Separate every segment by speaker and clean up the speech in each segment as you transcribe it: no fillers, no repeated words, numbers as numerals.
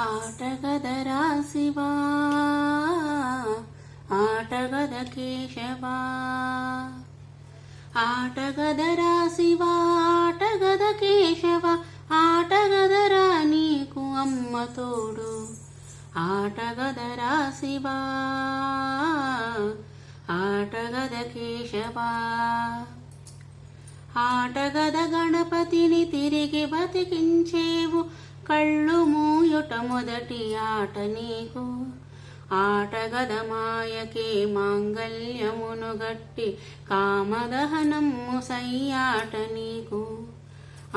Speaker 1: ఆటగదరా శివా, ఆటగద కేశవా. ఆటగదరా శివా, ఆటగద కేశవ, ఆటగదరా నీకు అమ్మ తోడు. ఆటగదరా శివా, ఆటగద కేశవా. ఆటగద గణపతిని తిరిగి బతికించేవు, కళ్ళు మూయుట మొదటి ఆట నీకు. ఆటగద మాయకే మాంగల్యమును గట్టి, కామదహనము సయ్యాట నీకు.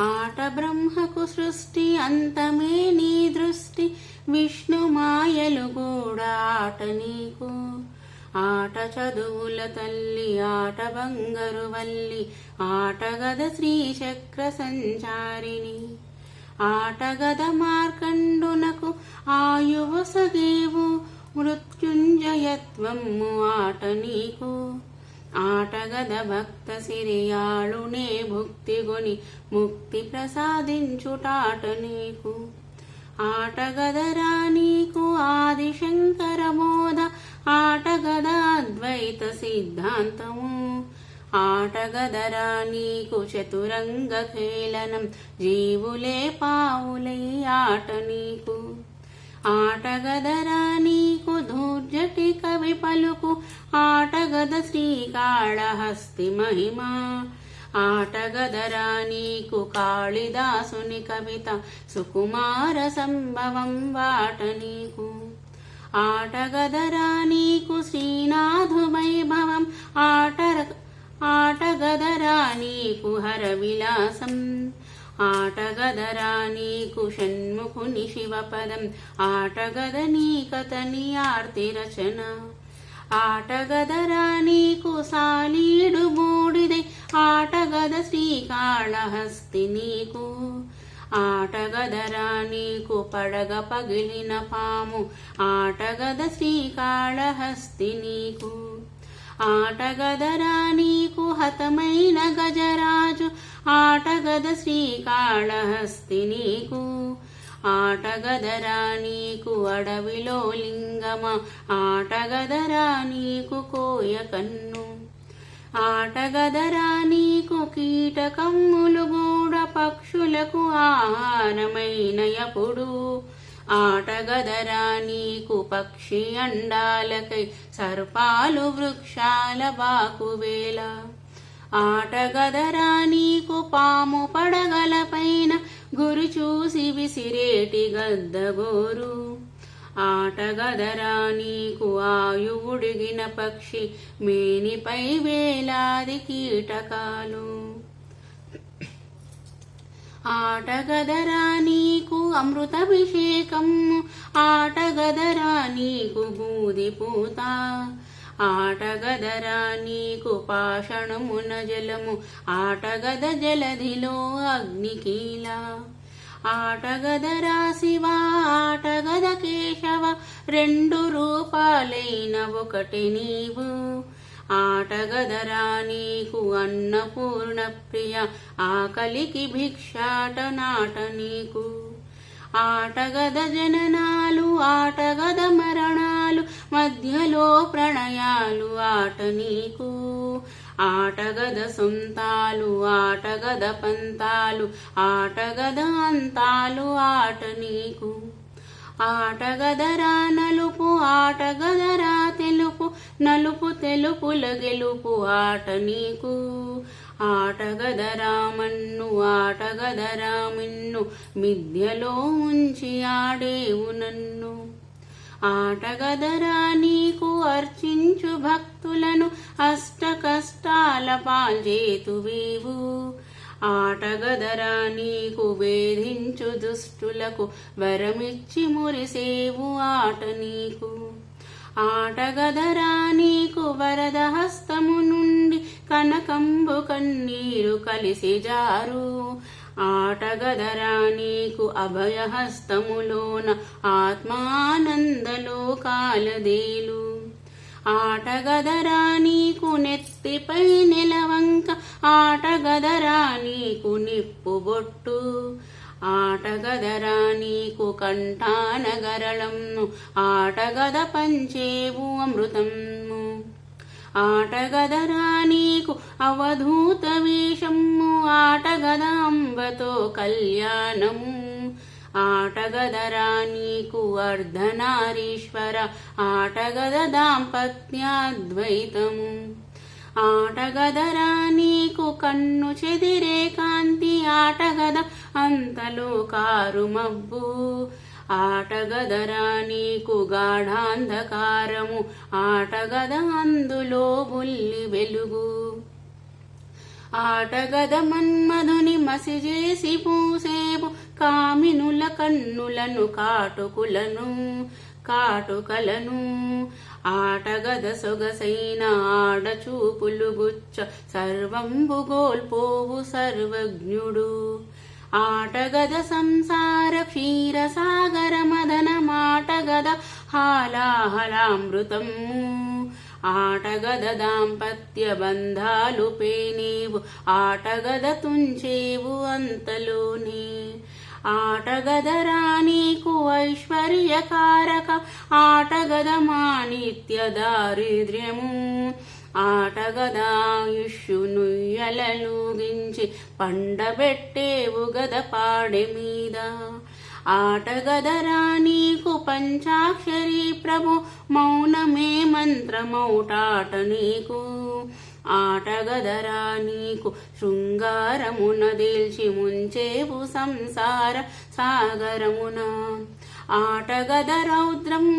Speaker 1: ఆట బ్రహ్మకు సృష్టి అంతమే నీ దృష్టి, విష్ణు మాయలు కూడా ఆట నీకు. ఆట చదువుల తల్లి, ఆట బంగారు వల్లి, ఆటగద శ్రీచక్ర సంచారిణి. ఆటగద మార్కండునకు ఆయువు సగేవు, మృత్యుంజయత్వము ఆట నీకు. ఆటగద భక్త సిరియాళునే భుక్తిగొని, ముక్తి ప్రసాదించుటాట నీకు. ఆటగదరా నీకు ఆదిశంకర బోధ, ఆటగద అద్వైత సిద్ధాంతము. ఆటగదరా నీకు చతురంగ ఖేళనం, జీవులే పావులై ఆట నీకు. ఆటగదరా నీకు ధూర్జటి కవి పలుకు, ఆటగద శ్రీకాళహస్తి మహిమ. ఆటగదరా నీకు కాళిదాసుని కవిత, సుకుమార సంభవం వాట నీకు. ఆటగదరా నీకు శ్రీనాథు వైభవం, ఆటగదరా నీకు హర విలాసం. ఆటగదరా నీకు షణ్ముఖుని శివపదం, ఆటగద నీకతని ఆర్తి రచన. ఆటగదరా నీకు సాలీడు బూడిదై, ఆటగద శ్రీకాళహస్తి నీకు. ఆటగదరా నీకు పడగ పగిలిన పాము, ఆటగద శ్రీకాళహస్తి నీకు. ఆటగదరా నీకు హతమైన గజరాజు, ఆటగద శ్రీకాళహస్తి నీకు. ఆటగదరా నీకు అడవిలో లింగమ, ఆటగదరా నీకు కోయకన్ను. ఆటగదరా నీకు కీటకమ్ములు గూడ, పక్షులకు ఆహారమైన యపుడు. ఆటగదరా నీకు పక్షి అండాలకై, సర్పాలు వృక్షాల బాకువేళ. ఆటగదరా నీకు పాము పడగలపైన, గురి చూసి విసిరేటి గద్దగోరు. ఆటగదరా నీకు ఆయువుడిగిన పక్షి, మేనిపై వేలాది కీటకాలు. ఆటగదరా నీకు అమృతాభిషేకము, ఆటగదరా నీకు బూదిపూత. ఆటగదరా నీకు పాషణమున జలము, ఆటగద జలధిలో అగ్నికీల. ఆటగదరా శివా, ఆటగద కేశవ, రెండు రూపాలైన ఒకటి నీవు. ఆటగదరా నీకు అన్నపూర్ణ ప్రియ, ఆకలికి భిక్షాట నాట నీకు. ఆటగద జననాలు, ఆటగద మరణాలు, మధ్యలో ప్రణయాలు ఆట నీకు. ఆటగద సొంతాలు, ఆటగద పంతాలు, ఆటగద అంతాలు ఆట నీకు. ఆటగదరా నలుపు, ఆటగదరా తెలుపు, నలుపు తెలుపుల గెలుపు ఆట నీకు. ఆటగదరా మన్ను, ఆటగదరా మిన్ను, మిథ్యలో ఉంచి ఆడేవు నన్ను. ఆటగదరా నీకు అర్చించు భక్తులను, అష్ట కష్టాల పాల్చేతువీవు. ఆటగదరా నీకు వేధించు దుష్టులకు, వరమిచ్చి మురిసేవు ఆట నీకు. ఆటగదరా నీకు వరద హస్తము నుండి, కనకంబు కన్నీరు కలిసి జారు. ఆటగదరా నీకు అభయహస్తములోన, ఆత్మానందలో కాలదేలు. ఆటగదరా నీకు నెత్తిపై నెలవంక, ఆటగదరా నీకు నిప్పు బొట్టు. ఆటగదరా నీకు కంఠానగరళంను ఆటగద పంచేవు అమృతము ఆటగదరా నీకు అవధూత వేషము ఆటగద అంబతో కళ్యాణము ఆటగదరా నీకు అర్ధనారీశ్వర ఆటగద దాంపత్యాద్వైతము ఆటగదరా నీకు కన్ను చెదిరే కాంతి ఆటగద అంతలో కారుమబ్బు ఆటగదరా నీకు గాఢాంధకారము ఆటగద అందులో బుల్లి వెలుగు ఆటగద మన్మధుని మసిజేసి పూసేవు కామినుల కన్నులను కాటుకలను ఆటగద సొగసైన ఆడచూపులు గుచ్చ సర్వంబు గోల్పోవు సర్వజ్ఞుడు ఆటగద సంసార క్షీరసాగర మదన మాటగద హాలాహలామృతము ఆటగద దాంపత్య బంధాలు పేనేవు ఆటగద తుంచేవు అంతలోనే ఆటగదరా నీకు ఐశ్వర్యకారక ఆటగద మానిత్య దారిద్ర్యము ఆటగదాయుష్యునుయ్యలూగించి పండబెట్టేవు గద పాడె మీద ఆటగదరా నీకు పంచాక్షరీ ప్రభు మౌనమే మంత్రమౌటాట నీకు ఆటగదరా నీకు శృంగారమున దేల్చి ముంచేవు సంసార సాగరమున ఆటగద రౌద్రము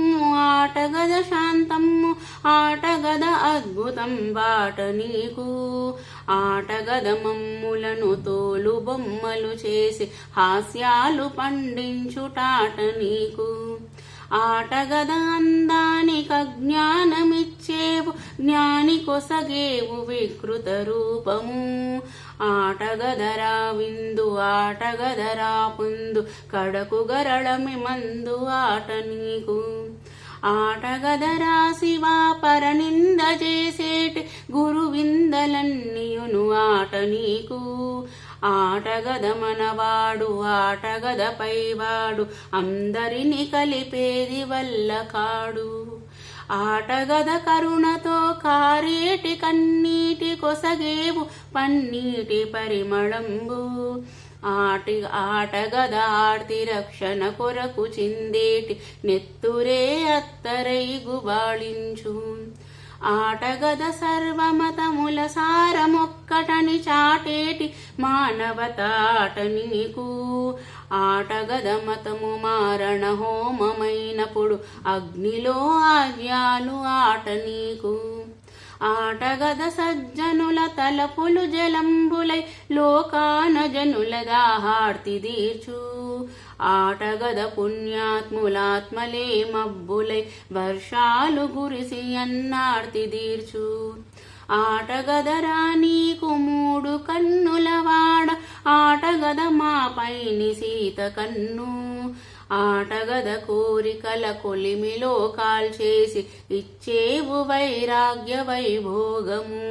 Speaker 1: ఆటగద శాంతము ఆటగద అద్భుతం బాట నీకు ఆటగద మమ్ములను తోలు బొమ్మలు చేసి హాస్యాలు పండించుటాట నీకు ఆటగద అందానిక జ్ఞానమిచ్చేవు జ్ఞాని కొసగేవు వికృత రూపము ఆటగదరా విందు ఆటగదరా పుందు కడకు గరళమి మందు ఆట నీకు ఆటగదరా శివా పరనింద చేసేటి గురు విందలన్నీయును ఆట నీకు ఆటగద మనవాడు ఆటగద పైవాడు అందరిని కలిపేది వల్ల కాడు ఆటగద కరుణతో కారేటి కన్నీటి కొసగేవు పన్నీటి పరిమళంబు ఆటగద ఆర్తి రక్షణ కొరకు చిందేటి నెత్తురే అత్తరై గుబాళించు ఆటగద సర్వమతముల సారమొక్కటని చాటేటి మానవతాట నీకు ఆటగద మతము మారణ హోమమైనప్పుడు అగ్నిలో ఆజ్ఞాలు ఆట నీకు ఆటగద సజ్జనుల తలపులు జలంబులై లోకాన జనుల దాహార్తి తీర్చు ఆటగద పుణ్యాత్ములాత్మలే మబ్బులై వర్షాలు గురిసి అన్నార్తి తీర్చు ఆటగదరా నీకు మూడు కన్నులవాడ ఆటగద మాపైని సీత కన్ను ఆటగద కోరికల కొలిమిలో కాల్చేసి ఇచ్చేవు వైరాగ్య వైభోగము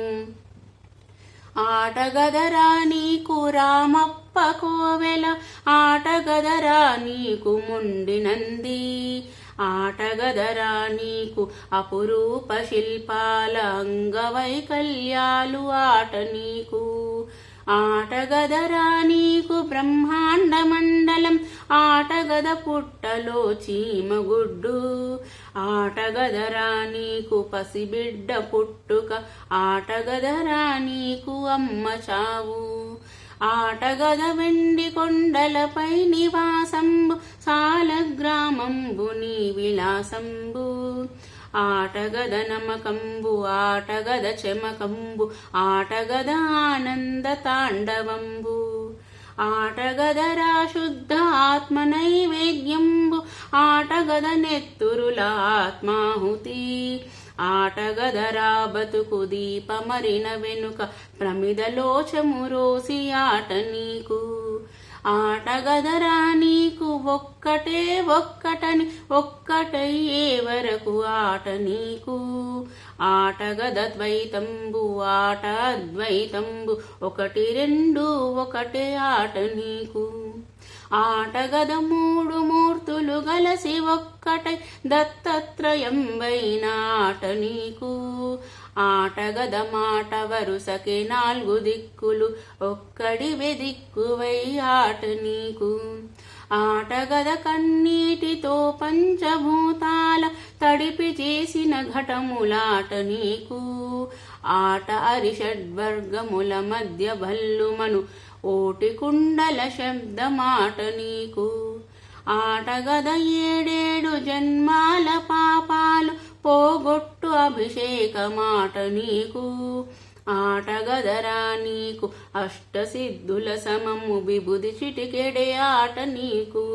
Speaker 1: ఆటగదరా నీకు రామప్ప కోవెల ఆటగదరా నీకు ముండినంది ఆటగదరా నీకు అపురూప శిల్పాల అంగవైకల్యాలు ఆట నీకు ఆటగదరా నీకు బ్రహ్మాండ మండలం ఆటగద పుట్టలో చీమగుడ్డు ఆటగదరా నీకు పసిబిడ్డ పుట్టుక ఆటగదరా నీకు అమ్మ చావు ఆటగద వెండి కొండలపై నివాసంబు సాలగ్రామంబు నీ విలాసంబు ఆటగద నమకంబు ఆటగద చెమకంబు ఆటగద ఆనంద తాండవంబు ఆటగదరా శుద్ధ ఆత్మ నైవేద్యంబు ఆటగద నెత్తురుల ఆత్మాహుతి ఆటగదరా బతుకు దీపమరిన వెనుక ప్రమిదలోచమురోసి ఆట నీకు ఆటగదరా నీకు ఒక్కటే ఒక్కటని ఒక్కటయ్యే వరకు ఆట నీకు ఆటగద ద్వైతంబు ఆట అద్వైతంబు ఒకటి రెండు ఒకటే ఆట నీకు ఆటగద మూడు మూర్తులు గలసి ఒక్కటై దత్తత్రయంబైన ఆట నీకు. ఆటగద మాట వరుసకే నాలుగు దిక్కులు ఒక్కడివే దిక్కువై ఆట నీకు. ఆటగద కన్నీటితో పంచభూతాల తడిపి చేసిన ఘటములాట నీకు. ఆట అరిషడ్వర్గముల మధ్య భల్లుమను ఓటి కుండల శబ్దమాట నీకు. ఆటగద ఏడేడు జన్మాల పాపాలు పోగొట్టు అభిషేకమాట నీకు. ఆటగదరా నీకు అష్టసిద్ధుల సమము విభుది చిటికెడే ఆట నీకు.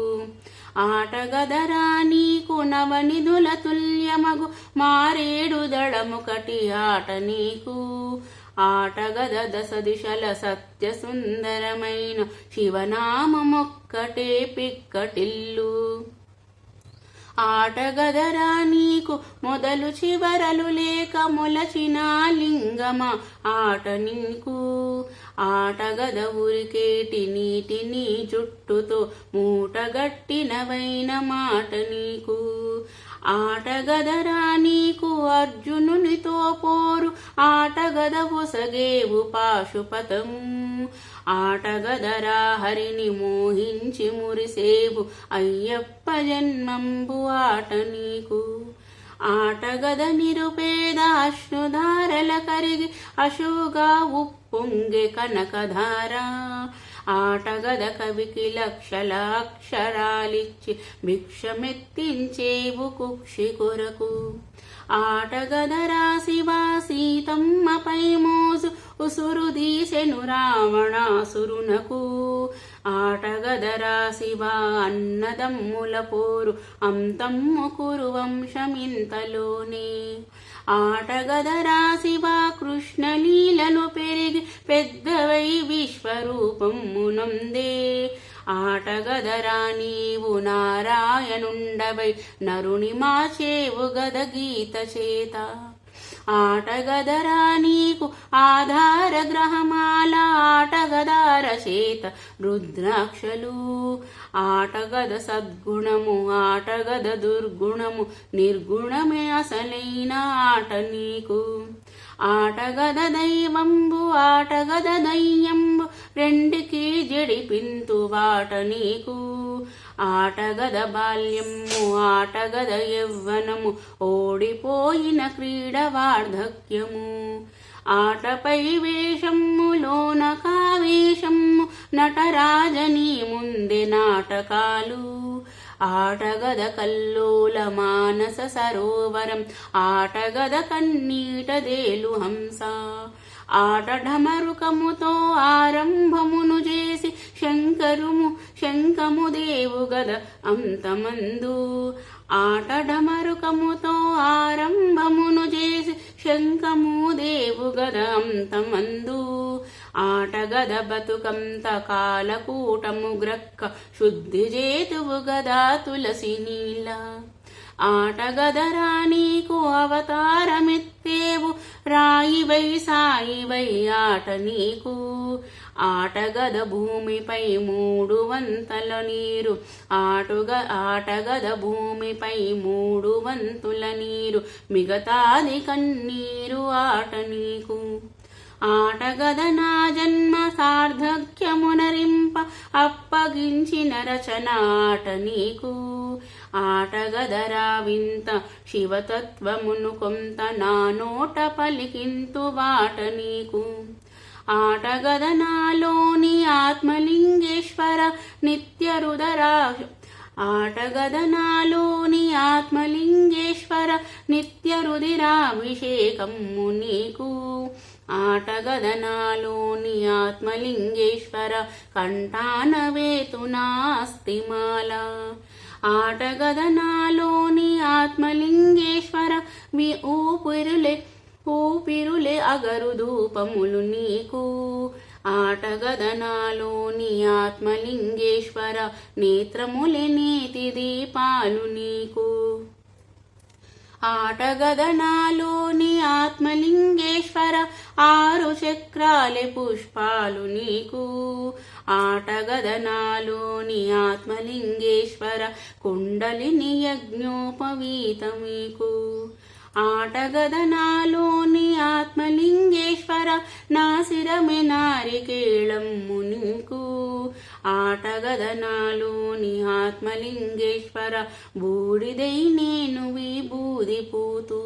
Speaker 1: ఆటగదరా నీకు నవనిధుల తుల్యమగు మారేడు దళముకటి ఆట నీకు. ఆటగద దశ దిశల సత్య సుందరమైన శివనామమొక్కటే పిక్కటిల్లు. ఆటగదరా నీకు మొదలు చివరలు లేక మొలచిన లింగమ ఆట నీకు. ఆటగద ఉరికేటి నీటిని జుట్టుతో మూటగట్టినవైన మాట నీకు. ఆటగదరా నీకు అర్జునునితో పోరు ఆటగద ఒసగేవు పాశుపతము. ఆటగదరా హరిని మోహించి మురిసేవు అయ్యప్ప జన్మంబు ఆట నీకు. ఆటగద నిరుపేద అశ్రుధారల కరిగి అశోగా ఉప్పొంగె కనకధార. ఆటగద కవికి లక్షల అక్షరాలిచ్చి భిక్షమెత్తించేవు కుక్షి కొరకు. ఆటగదరా శివా సీతమ్మపై మోసు ఉసురు దీసెను రావణాసురునకు. ఆటగదరా శివా అన్నదమ్ముల పోరు అంతమ్ము కురు వంశమింతలోనే. ఆటగదరా శివా కృష్ణలీలను పెరిగి పెద్దవై విశ్వరూపమునందే. ఆటగదరా నీవు నారాయణుండవై నరుని మార్చేవు గద గీత చేత. ఆటగదరా నీకు ఆధార గ్రహమాల ఆటగదార చేత రుద్రాక్షలు. ఆటగద సద్గుణము ఆటగద దుర్గుణము నిర్గుణమే అసలైన ఆట నీకు. ఆటగద దైవంబు ఆటగద దయ్యంబు రెండికి జడిపింతు వాట నీకు. ఆటగద బాల్యము ఆటగద యవ్వనము ఓడిపోయిన క్రీడ వార్ధక్యము. ఆటపై వేషమ్ములోన కావేశమ్ము నటరాజనీ ముందే నాటకాలు. ఆటగద కల్లోల మానస సరోవరం ఆటగద కన్నీటదేలు హంస. ఆట ఢమరుకముతో ఆరంభమును చేసి శంఖము దేవు గద అంతమందు. ఆట ఢమరుకముతో ఆరంభమును చేసి శంఖము దేవు గద అంతమందు. ఆటగద బతుకంత కాలకూటము గ్రక్క శుద్ధి చేతువు గదా తులసి నీల. ఆటగదరా నీకు అవతారమెత్తేవు రాయివై సాయివై ఆట నీకు. ఆటగద భూమిపై 3 వంతల నీరు ఆటగద భూమిపై 3 వంతుల నీరు మిగతాది కన్నీరు ఆట నీకు. ఆటగద నా జన్మ సార్థక్యమునరింప అప్పగించిన రచన ఆట నీకు. ఆటగదరా వింత శివతత్వమును కొంత నా నోట పలికింతు వాట నీకు. ఆటగద నాలోని ఆత్మలింగేశ్వర నిత్యరుదరా. ఆటగద నాలోని ఆత్మలింగేశ్వర నిత్యరుదిరాభిషేకము నీకు. ఆటగద నాలోని ఆత్మలింగేశ్వర కంఠాన వేతునాస్తిమాల. ఆటగద నాలోని ఆత్మలింగేశ్వర ఊపిరులే అగరు ధూపములు నీకు. ఆటగద నాలోని ఆత్మలింగేశ్వర నేత్రములే నీతి దీపాలు నీకు. ఆటగదనాలోని ఆత్మలింగేశ్వర 6 చక్రాలే పుష్పాలు నీకు ఆటగదనాలోని ఆత్మలింగేశ్వర కుండలిని యజ్ఞోపవీతమీకు ఆటగదనాలోని ఆత్మలింగేశ్వర నా శిరమే నారికేళమ్ము నీకు ఆటగదనాలోని ఆత్మలింగేశ్వర బూడిదై నేను విభూది పూతూ